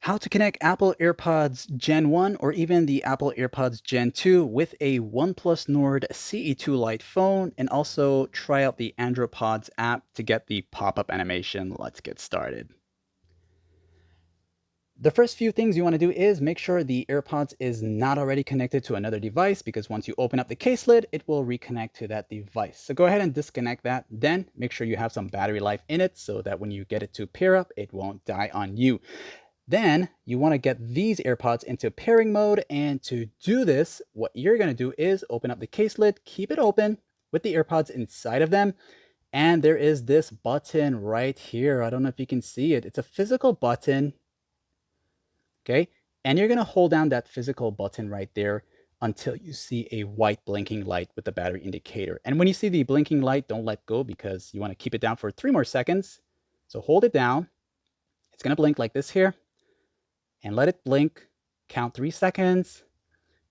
How to connect Apple AirPods Gen 1 or even the Apple AirPods Gen 2 with a OnePlus Nord CE2 Lite phone, and also try out the Android Pods app to get the pop-up animation. Let's get started. The first few things you want to do is make sure the AirPods is not already connected to another device, because once you open up the case lid, it will reconnect to that device. So go ahead and disconnect that. Then make sure you have some battery life in it so that when you get it to pair up, it won't die on you. Then you want to get these AirPods into pairing mode, and to do this, what you're going to do is open up the case lid, keep it open with the AirPods inside of them, and there is this button right here. I don't know if you can see it. It's a physical button, okay? And you're going to hold down that physical button right there until you see a white blinking light with the battery indicator. And when you see the blinking light, don't let go, because you want to keep it down for 3 more seconds. So hold it down. It's going to blink like this here. And let it blink, count 3 seconds,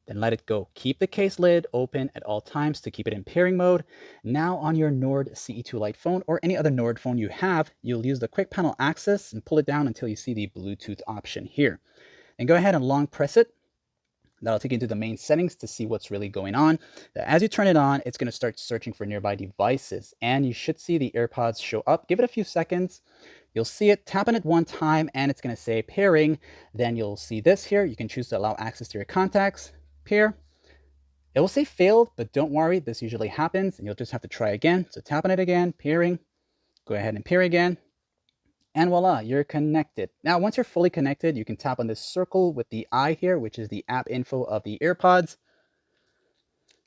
then let it go. Keep the case lid open at all times to keep it in pairing mode. Now on your Nord CE2 Lite phone or any other Nord phone you have, you'll use the quick panel access and pull it down until you see the Bluetooth option here. And go ahead and long press it. That'll take you into the main settings to see what's really going on. As you turn it on, it's going to start searching for nearby devices, and you should see the AirPods show up. Give it a few seconds. You'll see it, tap on it one time, and it's going to say pairing. Then you'll see this here. You can choose to allow access to your contacts, pair. It will say failed, but don't worry, this usually happens, and you'll just have to try again. So tap on it again, pairing. Go ahead and pair again. And voila, you're connected. Now, once you're fully connected, you can tap on this circle with the eye here, which is the app info of the AirPods.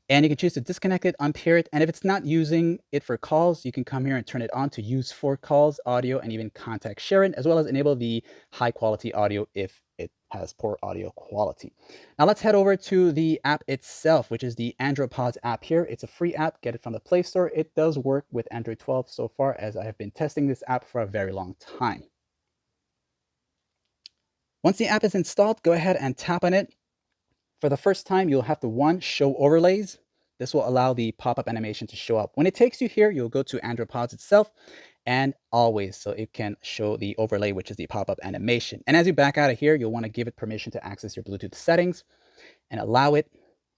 And you can choose to disconnect it, unpair it. And if it's not using it for calls, you can come here and turn it on to use for calls, audio, and even contact sharing, as well as enable the high quality audio if it has poor audio quality. Now let's head over to the app itself, which is the Android Pods app here. It's a free app. Get it from the Play Store. It does work with Android 12 so far, as I have been testing this app for a very long time. Once the app is installed, go ahead and tap on it. For the first time, you'll have to show overlays. This will allow the pop-up animation to show up. When it takes you here, you'll go to Android Pods itself and always, so it can show the overlay, which is the pop-up animation. And as you back out of here, you'll want to give it permission to access your Bluetooth settings and allow it,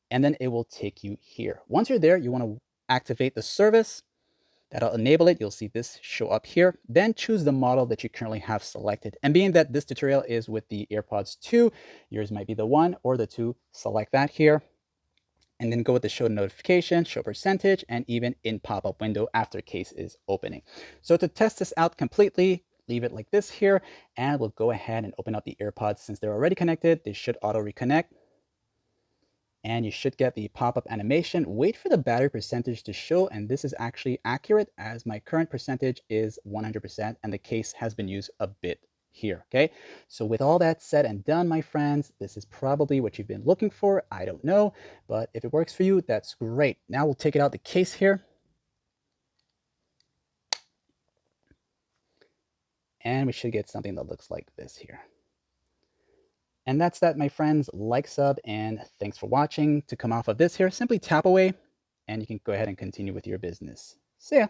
and then it will take you here. Once you're there, you want to activate the service. That'll enable it. You'll see this show up here. Then choose the model that you currently have selected. And being that this tutorial is with the AirPods 2, yours might be the 1 or the 2. Select that here. And then go with the show notification, show percentage, and even in pop-up window after case is opening. So to test this out completely, leave it like this here, and we'll go ahead and open up the AirPods. Since they're already connected, they should auto reconnect. And you should get the pop-up animation. Wait for the battery percentage to show, and this is actually accurate, as my current percentage is 100%, and the case has been used a bit here, okay? So with all that said and done, my friends, this is probably what you've been looking for. I don't know, but if it works for you, that's great. Now we'll take it out the case here. And we should get something that looks like this here. And that's that, my friends. Like, sub, and thanks for watching. To come off of this here, simply tap away, and you can go ahead and continue with your business. See ya.